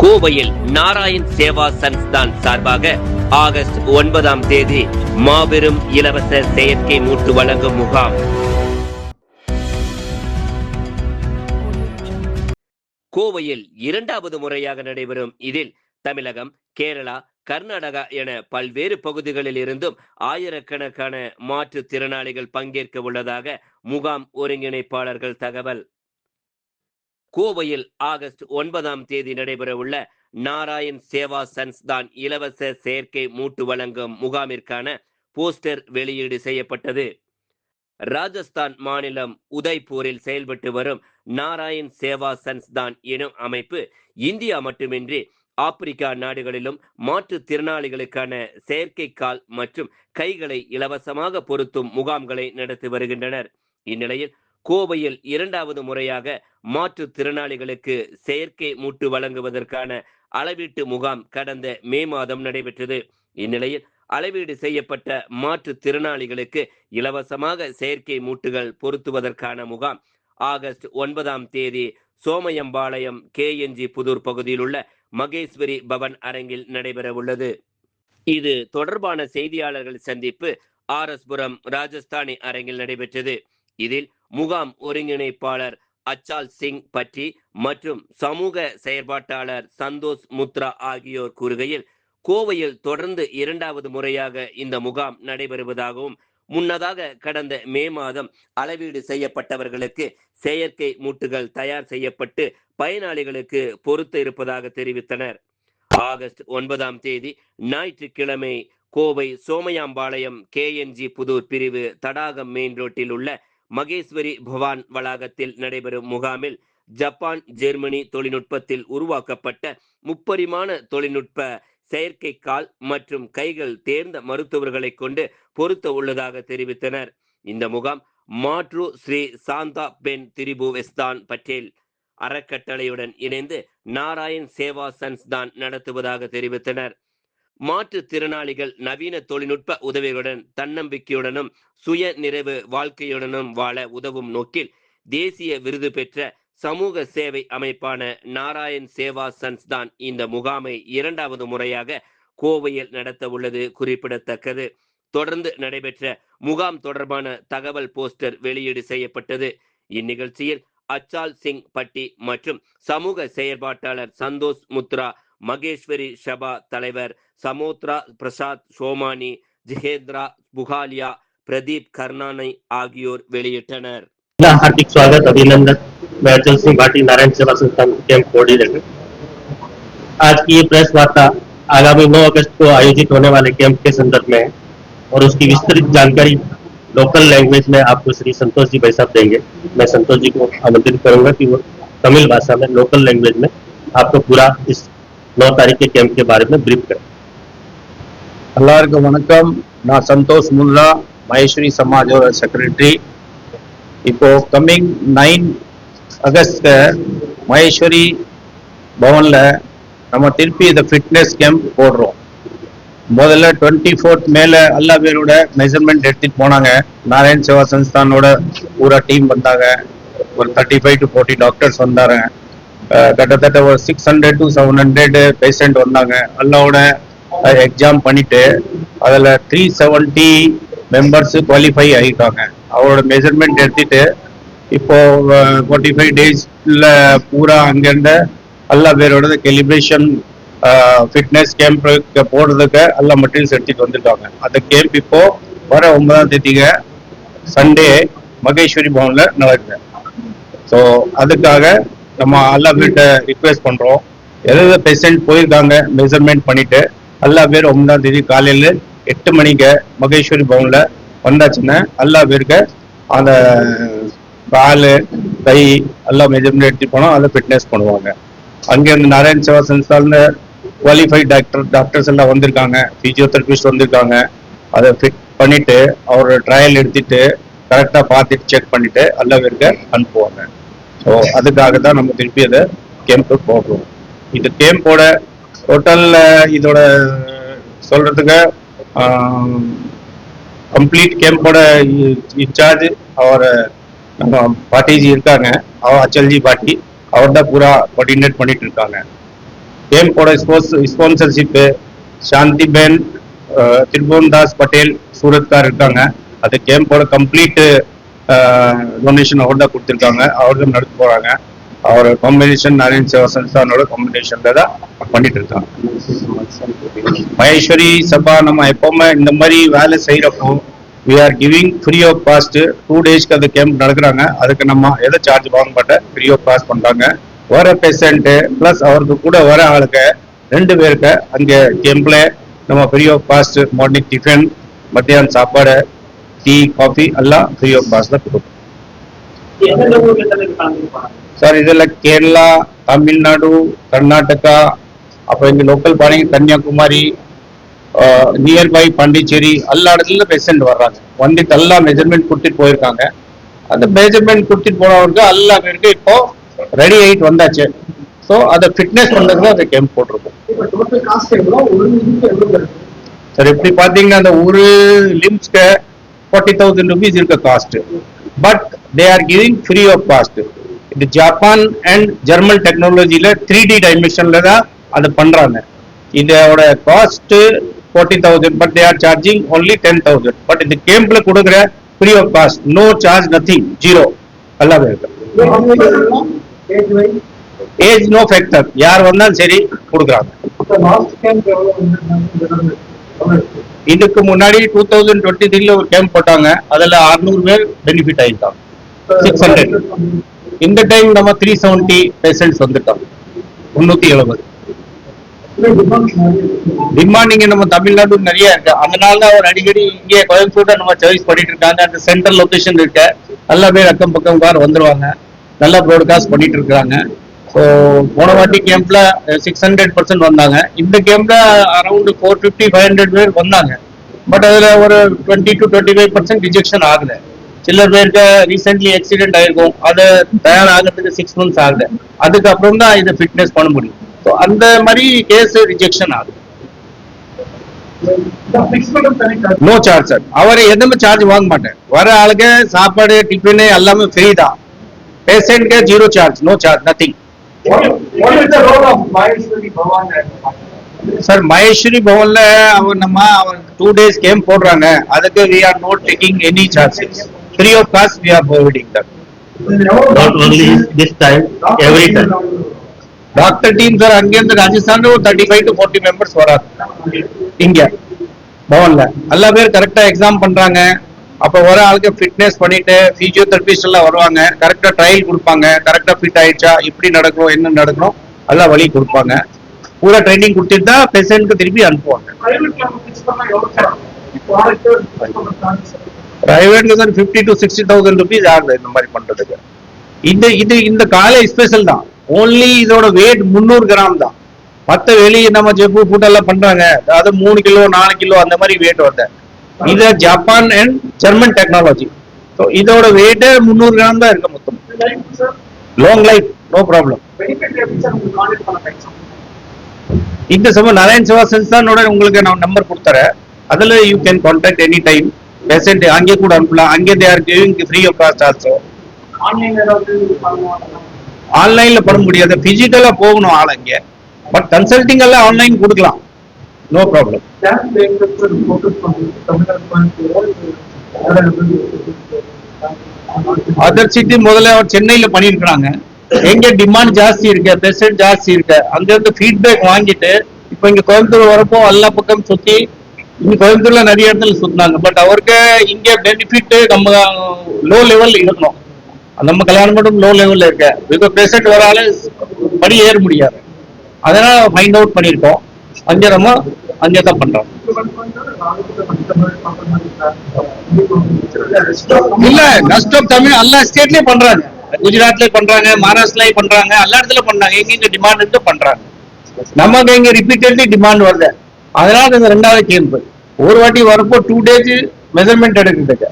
கோவையில் நாராயண் சேவா சன்ஸ்தான் சார்பாக ஆகஸ்ட் 9 மாபெரும் இலவச செயற்கை மூட்டு வழங்கும் முகாம். கோவையில் 2வது முறையாக நடைபெறும் இதில் தமிழகம், கேரளா, கர்நாடகா என பல்வேறு பகுதிகளில் இருந்தும் ஆயிரக்கணக்கான மாற்றுத்திறனாளிகள் பங்கேற்க உள்ளதாக முகாம் ஒருங்கிணைப்பாளர்கள் தகவல். கோவையில் ஆகஸ்ட் 9 நடைபெற உள்ள நாராயண் சேவா சன்ஸ்தான் இலவச செயற்கை மூட்டு வழங்கும் முகாமிற்கான போஸ்டர் வெளியீடு செய்யப்பட்டது. ராஜஸ்தான் மாநிலம் உதய்பூரில் செயல்பட்டு வரும் நாராயண் சேவா சன்ஸ்தான் எனும் அமைப்பு இந்தியா மட்டுமின்றி ஆப்பிரிக்கா நாடுகளிலும் மாற்றுத்திறனாளிகளுக்கான செயற்கை கால் மற்றும் கைகளை இலவசமாக பொருத்தும் முகாம்களை நடத்தி வருகின்றனர். இந்நிலையில் கோவையில் 2வது முறையாக மாற்றுத்திறனாளிகளுக்கு செயற்கை மூட்டு வழங்குவதற்கான அளவீட்டு முகாம் கடந்த மே மாதம் நடைபெற்றது. இந்நிலையில் அளவீடு செய்யப்பட்ட மாற்றுத்திறனாளிகளுக்கு இலவசமாக செயற்கை மூட்டுகள் பொருத்துவதற்கான முகாம் ஆகஸ்ட் 9 சோமயம்பாளையம் KNG புதூர் பகுதியில் உள்ள மகேஸ்வரி பவன் அரங்கில் நடைபெற உள்ளது. இது தொடர்பான செய்தியாளர்கள் சந்திப்பு RS புரம் ராஜஸ்தானி அரங்கில் நடைபெற்றது. இதில் முகாம் ஒருங்கிணைப்பாளர் அச்சால் சிங் பற்றி மற்றும் சமூக செயற்பாட்டாளர் சந்தோஷ் முத்ரா ஆகியோர் கூறுகையில், கோவையில் தொடர்ந்து 2வது முறையாக இந்த முகாம் நடைபெறுவதாகவும் முன்னதாக கடந்த மே மாதம் அளவீடு செய்யப்பட்டவர்களுக்கு செயற்கை மூட்டுகள் தயார் செய்யப்பட்டு பயனாளிகளுக்கு பொருத்த இருப்பதாக தெரிவித்தனர். ஆகஸ்ட் 9 ஞாயிற்றுக்கிழமை கோவை சோமயாம்பாளையம் KNG புதூர் பிரிவு தடாகம் மெயின் ரோட்டில் உள்ள மகேஸ்வரி பவான் வளாகத்தில் நடைபெறும் முகாமில் ஜப்பான், ஜெர்மனி தொழில்நுட்பத்தில் உருவாக்கப்பட்ட முப்பரிமாண தொழில்நுட்ப செயற்கை கால் மற்றும் கைகள் தேர்ந்த மருத்துவர்களை கொண்டு பொருத்த உள்ளதாக தெரிவித்தனர். இந்த முகாம் மாற்று ஸ்ரீ சாந்தா பென் திரிபுவெஸ்தான் பட்டேல் அறக்கட்டளையுடன் இணைந்து நாராயண் சேவா சன்ஸ்தான் நடத்துவதாக தெரிவித்தனர். மாற்றுத்திறனாளிகள் நவீன தொழில்நுட்ப உதவிகளுடன் தன்னம்பிக்கையுடனும் சுய நிறைவு வாழ்க்கையுடனும் வாழ உதவும் நோக்கில் தேசிய விருது பெற்ற சமூக சேவை அமைப்பான நாராயண் சேவா சன்ஸ்தான் இந்த முகாமை 2வது முறையாக கோவையில் நடத்த உள்ளது குறிப்பிடத்தக்கது. தொடர்ந்து நடைபெற்ற முகாம் தொடர்பான தகவல் போஸ்டர் வெளியீடு செய்யப்பட்டது. இந்நிகழ்ச்சியில் அச்சால் சிங் பட்டி மற்றும் சமூக செயற்பாட்டாளர் சந்தோஷ் முத்ரா, மகேஸ்வரி சபா தலைவர் சமோத்ரா பிரசாத் சோமானி, ஜிஹேந்திரா புகாலியா, பிரதீப் கர்னானை ஆகியோர் வெளியிட்டனர். हार्दिक स्वागत, अभिनंदन। मैं अचल सिंह भाटी, नारायण सेवा संस्थान कैंप कोऑर्डिनेटर। आज की ये प्रेस वार्ता आगामी 9 अगस्त को आयोजित होने वाले कैंप के संदर्भ में है और उसकी विस्तृत जानकारी लोकल लैंग्वेज में आपको श्री संतोष जी भाई साहब देंगे। मैं संतोष जी को आमंत्रित करूंगा कि वो तमिल भाषा में लोकल लैंग्वेज में आपको पूरा इस 9 तारीख के कैंप के बारे में ब्रीफ करें। எல்லாருக்கும் வணக்கம். நான் சந்தோஷ் முத்ரா, மகேஸ்வரி சமாஜோட செக்ரட்டரி. இப்போ கம்மிங் 9 அகஸ்ட் மகேஸ்வரி பவன்ல நம்ம திருப்பி இந்த ஃபிட்னஸ் கேம்ப் போடுறோம். முதல்ல 24 மேல எல்லா பேரோட மெஷர்மெண்ட் எடுத்துட்டு போனாங்க. நாராயண் சேவா சன்ஸ்தானோட பூரா டீம் வந்தாங்க. ஒரு 35 to 40 டாக்டர்ஸ் வந்தாங்க. கிட்டத்தட்ட ஒரு 600 to 700 பேஷண்ட் வந்தாங்க. எல்லாவோட எக்ஸாம் பண்ணிட்டு அதில் 370 மெம்பர்ஸ் குவாலிஃபை ஆகிட்டாங்க. அவரோட மெஷர்மெண்ட் எடுத்துட்டு இப்போ 45 டேஸ்ல பூரா அங்கிருந்த எல்லா பேரோட கெலிப்ரேஷன் ஃபிட்னஸ் கேம்ப் போடுறதுக்கு எல்லா மெட்டீரியல்ஸ் எடுத்துட்டு வந்திருக்காங்க. அந்த கேம்ப் இப்போ வர 9 சண்டே மகேஸ்வரி பவன்ல நடக்குது. ஸோ அதுக்காக நம்ம எல்லா பேர்கிட்ட ரிக்வெஸ்ட் பண்றோம், எதாவது பேஷண்ட் போயிருக்காங்க மெஷர்மெண்ட் பண்ணிட்டு எல்லா பேர் 9 காலையில 8 மணிக்கு மகேஸ்வரி பவன்ல வந்தாச்சுன்னா எல்லா பேருக்கு அந்த காலு கை எல்லாம் மெஜர்மெண்ட் எடுத்து போனோம், அதை ஃபிட்னஸ் பண்ணுவாங்க. அங்கேருந்து நாராயண் சேவா சன்ஸ்தான்ல குவாலிஃபைட் டாக்டர்ஸ் எல்லாம் வந்திருக்காங்க, பிசியோதெரபிஸ்ட் வந்திருக்காங்க. அதை ஃபிட் பண்ணிட்டு அவரோட ட்ரையல் எடுத்துட்டு கரெக்டாக பார்த்துட்டு செக் பண்ணிட்டு எல்லா பேருக்கு அனுப்புவாங்க. ஸோ அதுக்காக தான் நம்ம திருப்பி அதை கேம்ப்பு போடுறோம். இது கேம்போட டோட்டல் இதோட சொல்றதுக்கு கம்ப்ளீட் கேம்போட இன்சார்ஜ் அவர் நம்ம பாட்டிஜி இருக்காங்க, அவர் அச்சல்ஜி பாட்டி, அவர் தான் பூரா கோஆர்டினேட் பண்ணிட்டு இருக்காங்க. கேம்போட ஸ்பான்சர்ஷிப் சாந்தி பென் திரிபுவன் தாஸ் பட்டேல் சூரத்கார் இருக்காங்க. அது கேம்போட கம்ப்ளீட் டொனேஷன் அவர் தான் கொடுத்துருக்காங்க, அவர் தான் நடத்த போறாங்க. அவர் காம்பினேஷன் நாராயண் சேவா சன்ஸ்தானோட காம்பினேஷன்ல தான் பண்ணிட்டு இருக்காங்க. மகேஸ்வரி சபா நம்ம எப்பவுமே இந்த மாதிரி வேலை செய்யறப்போ we are giving free of cost 2 daysக்கு அந்த கேம்ப் நடக்கிறாங்க. அதுக்கு நம்ம எதை சார்ஜ் வாங்க மாட்டேன், ஃப்ரீ ஆஃப் காஸ்ட் பண்றாங்க. வர பேஷண்ட் பிளஸ் அவருக்கு கூட வர ஆளுக்கு 2 பேருக்கு அங்கே கேம்ப்ல நம்ம free of cost morning tiffin, மத்தியானம் சாப்பாடு, டீ, காஃபி எல்லாம் ஃப்ரீ ஆஃப் காஸ்ட்ல கொடுக்கும். சார் இதில் கேரளா, தமிழ்நாடு, கர்நாடகா, அப்போ இங்கே local body Kanyakumari, nearby Pondicherry எல்லா இடத்துல பேஷண்ட் வர்றாங்க. வந்துட்டு எல்லாம் மெஜர்மெண்ட் கொடுத்துட்டு போயிருக்காங்க. அந்த மெஜர்மெண்ட் கொடுத்துட்டு போனவருக்கு எல்லா பேருக்கு இப்போ ரெடி ஆகிட்டு வந்தாச்சு. ஸோ அதை ஃபிட்னஸ் பண்ணுறதுக்கு அந்த கேம்ப் போட்டிருக்கோம். சார் எப்படி பார்த்தீங்கன்னா அந்த ஒரு லிம்ஸ்க்கு 40,000 rupees இருக்க cost, but they are giving free of cost. இது ஜப்பான் அண்ட் ஜெர்மன் டெக்னாலஜியில 3D டைமென்ஷன்ல தான் அதை பண்றாங்க. இதோட cost 40,000, but they are charging only 10,000. But இந்த கேம்ப்ல கொடுக்குற free of cost, no charge, nothing, zero. எல்லாமே இருக்கு. ஏஜ் நோ ஃபேக்டர், யார் வந்தாலும் சரி கொடுக்குறாங்க. இதுக்கு முன்னாடி 2023ல ஒரு கேம்ப் போட்டாங்க, அதுல 600 பேர் பெனிஃபிட் ஆயிட்டாங்க, 600. இந்த டைம் நம்ம 370 பேஷண்ட்ஸ் வந்துட்டாங்க, 370. டிமாண்ட் இங்க நம்ம தமிழ்நாடு நிறைய இருக்கு. அதனால அவர் அடிக்கடி இங்கே கோயம்புத்தூர் நம்ம சர்வீஸ் பண்ணிட்டு இருக்காங்க. அந்த சென்ட்ரல் லொகேஷன் இருக்கு, எல்லா பேர் அக்கம் பக்கம் வந்துருவாங்க, நல்லா ப்ராட்காஸ்ட் பண்ணிட்டு இருக்காங்க. ஸோ போன வாட்டி கேம்ப்ல 600% வந்தாங்க. இந்த கேம்ப்ல அரௌண்ட் 450-500 பேர் வந்தாங்க. பட் அதுல ஒரு 20 to 25% ரிஜெக்ஷன் ஆகுது. சில பேருக்கு ரீசென்ட்லி ஆக்சிடென்ட் ஆயிருக்கும், அது தயாராகிறதுக்கு 6 months ஆகுது. அதுக்கப்புறம் தான் இதை ஃபிட்னஸ் பண்ண முடியும். ஸோ அந்த மாதிரி கேஸ் ரிஜெக்ஷன் ஆகுது. நோ சார்ஜ் சார், அவரை எதுவுமே சார்ஜ் வாங்க மாட்டேன். வர ஆளுக்கு சாப்பாடு, டிஃபன் எல்லாமே ஃப்ரீ தான். பேஷண்ட்க்கு zero charge, no charge, nothing. Sir Maheshwari பவன்ல அவர் 2 days கேம்ப் போடுறாங்க. அதுக்கு we are not taking any charges, free of cost we are providing that. Not only this time, every time. Doctor team sir அங்கேருந்து ராஜஸ்தான் ஒரு 35 to 40 members வராங்க இங்க பவன்ல. எல்லா பேர் கரெக்டா எக்ஸாம் பண்றாங்க. அப்ப வர ஆளுக்கு ஃபிட்னஸ் பண்ணிட்டு பிசியோதெரபிஸ்ட் எல்லாம் வருவாங்க, கரெக்டா ட்ரையல் கொடுப்பாங்க, கரெக்டா ஃபிட் ஆயிடுச்சா, இப்படி நடக்கணும், என்ன நடக்கணும் எல்லாம் வழி கொடுப்பாங்க. பூரா ட்ரைனிங் கொடுத்துட்டு தான் பேஷண்ட்க்கு திருப்பி அனுப்புவாங்க. பிரைவேட்ல சார் 50 to 60,000 rupees ஆகுது இந்த மாதிரி பண்றதுக்கு. இந்த காலை ஸ்பெஷல் தான். ஓன்லி இதோட வெயிட் 300 கிராம் தான். மற்ற வெளியே நம்ம ஜெப்பு ஃபுட் எல்லாம் பண்றாங்க, அது 3 கிலோ 4 கிலோ அந்த மாதிரி வெயிட் வருது. இது Japan and German technology. So இதோட வெயிட் 300 கிராம் தான் இருக்கு மொத்தம். Long life, no problem. இந்த சமயம் நாராயண் சேவா சன்ஸ்தானோட உங்களுக்கு நான் நம்பர் கொடுத்துறேன். அதுல you can contact any time. Patient அங்கே கூட அனுப்பலாம். அங்கே they are giving free of cost also. ஆன்லைன்ல பண்ண முடியாது, பிசிக்கலா போகணும் ஆள் அங்கே. பட் கன்சல்டிங் எல்லாம் ஆன்லைன் கொடுக்கலாம், நோ ப்ராப்ளம். அதர் சிட்டி முதல்ல அவர் சென்னையில பண்ணிருக்காங்க. எங்க டிமாண்ட் ஜாஸ்தி இருக்கு, பேஷண்ட் ஜாஸ்தி இருக்கு, அங்க இருந்து ஃபீட்பேக் வாங்கிட்டு இப்ப இங்க கோயம்புத்தூர் வரப்போ எல்லா பக்கம் சுத்தி, இங்க கோயம்புத்தூர்ல நிறைய இடத்துல சுத்தினாங்க. பட் அவருக்கு இங்க பெனிஃபிட் நம்ம லோ லெவல் இருக்கணும். நம்ம கல்யாணம் மட்டும் லோ லெவல்ல இருக்க, இப்போ பேஷண்ட் வரால படி ஏற முடியாது. அதனால ஃபைண்ட் அவுட் பண்ணிருக்கோம். அங்கே நம்ம அங்கே தான் பண்றோம். இல்ல நஷ்டம் தமிழ் எல்லா ஸ்டேட்லயும் பண்றாங்க, குஜராத்ல பண்றாங்க, மகாராஷ்டிரலயும் பண்றாங்க, எல்லா இடத்துல பண்றாங்க. எங்க டிமாண்ட் இருக்கு பண்றாங்க. நமக்கு இங்க ரிப்பீட்டட்லி டிமாண்ட் வருது. அதனால இந்த 2வது கேம்ப் ஒரு வாட்டி வரப்போ 2 days மெஷர்மெண்ட் எடுக்கிறதுக்கு,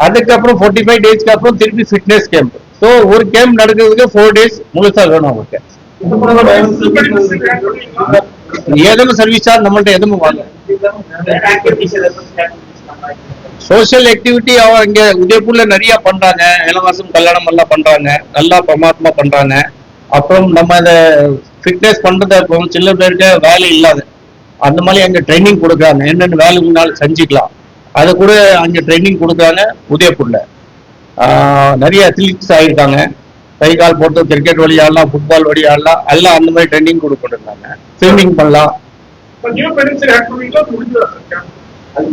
அதுக்கப்புறம் 45 daysக்கு அப்புறம் திருப்பி ஃபிட்னஸ் கேம்ப். ஸோ ஒரு கேம்ப் நடக்கிறதுக்கு 4 days முழுசா வேணும் அவங்களுக்கு. ஏதோ சர்வீஸ் சார்ஜ் நம்மள்ட்ட எதுவும் வாங்க. சோசியல் ஆக்டிவிட்டி அவங்க இங்க உதயபூர்ல நிறைய பண்றாங்க. இலவசம் கல்யாணம் எல்லாம் பண்றாங்க, நல்லா பிரமாத்மா பண்றாங்க. அப்புறம் நம்ம இந்த ஃபிட்னஸ் பண்றதா இருக்கும், சில பேருக்கு வேலை இல்லாது, அந்த மாதிரி அங்க ட்ரைனிங் கொடுக்குறாங்க, என்னென்ன வேலை முன்னாலும் செஞ்சுக்கலாம், அது கூட அங்க ட்ரைனிங் கொடுக்குறாங்க உதயபூர்ல. நிறைய அத்லீட்ஸ் ஆயிருக்காங்க, கை கால் போட்டு கிரிக்கெட் விளையாடலாம், ஃபுட்பால் விளையாடலாம், எல்லாம் அந்த மாதிரி ட்ரைனிங் கொடுக்குறாங்க. ஸ்விம்மிங் பண்ணலாம்.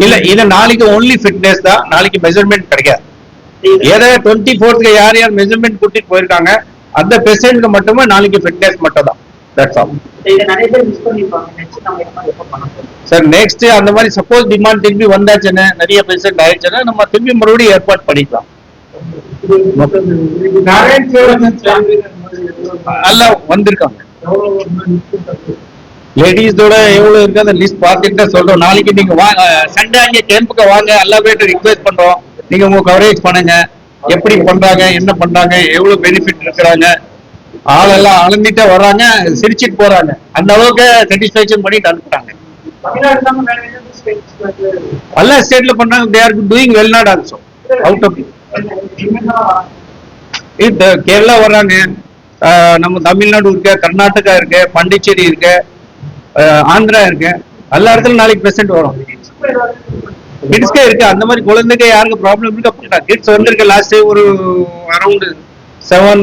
இல்ல இது நாளைக்கு ஒன்லி ஃபிட்னஸ் தான், நாளைக்கு மெஷர்மெண்ட் கிடைக்காது. ஏதோ 24th யார் யார் மெஷர்மெண்ட் கூட்டிட்டு போயிருக்காங்க அந்த பேஷண்ட்க்கு மட்டுமே நாளைக்கு ஃபிட்னஸ் மட்டும் தான். That's all. சார் நெக்ஸ்ட் அந்த மாதிரி சப்போஸ் டிமாண்ட் திரும்பி வந்தாச்சுன்னா, நிறைய பேஷண்ட் ஆயிடுச்சுன்னா நம்ம திரும்பி மறுபடியும் ஏற்பாடு பண்ணிக்கலாம். எல்லாம் வந்திருக்காங்க. லேடிஸோட எவ்வளவு இருக்கு அந்த லிஸ்ட் பார்த்துட்டு சொல்றோம். நாளைக்கு நீங்க வாங்க, சண்டே அங்கே கேம்புக்கு வாங்க, எல்லா பேர்ட்டும் ரிக்வெஸ்ட் பண்றோம். நீங்க உங்க கவரேஜ் பண்ணுங்க, எப்படி பண்றாங்க, என்ன பண்றாங்க, எவ்வளவு பெனிஃபிட் இருக்கிறாங்க, ஆளெல்லாம் அளந்துட்டே வர்றாங்க, சிரிச்சிட்டு போறாங்க. அந்த அளவுக்கு சாட்டிஸ்பேக்ஷன் பண்ணிட்டு அனுப்புறாங்க. எல்லா ஸ்டேட்ல பண்றாங்க. They are doing well not also out of Kerala வர்றாங்க, நம்ம தமிழ்நாடு இருக்கு, கர்நாடகா இருக்கு, பாண்டிச்சேரி இருக்கு, ஆந்திரா இருக்கு, எல்லா இடத்துல நாளைக்கு பெர்சென்ட் வரும். கிட்ஸ்க்கே இருக்கு. அந்த மாதிரி குழந்தைங்க யாருக்கு ப்ராப்ளம் இருக்கா, கிட்ஸ் வந்திருக்கு. லாஸ்ட் ஒரு அரௌண்ட் 7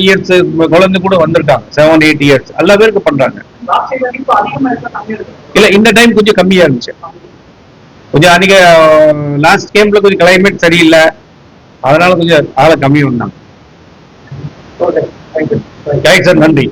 years குழந்தை கூட வந்திருக்காங்க, 7-8 years எல்லா பேருக்கு பண்றாங்க. இல்ல இந்த டைம் கொஞ்சம் கம்மியா இருந்துச்சு. கொஞ்சம் அதிக லாஸ்ட் கேம்ப்ல கொஞ்சம் கிளைமேட் சரியில்லை, அதனால கொஞ்சம் ஆளை கம்மி வந்தாங்க. சார் நன்றி.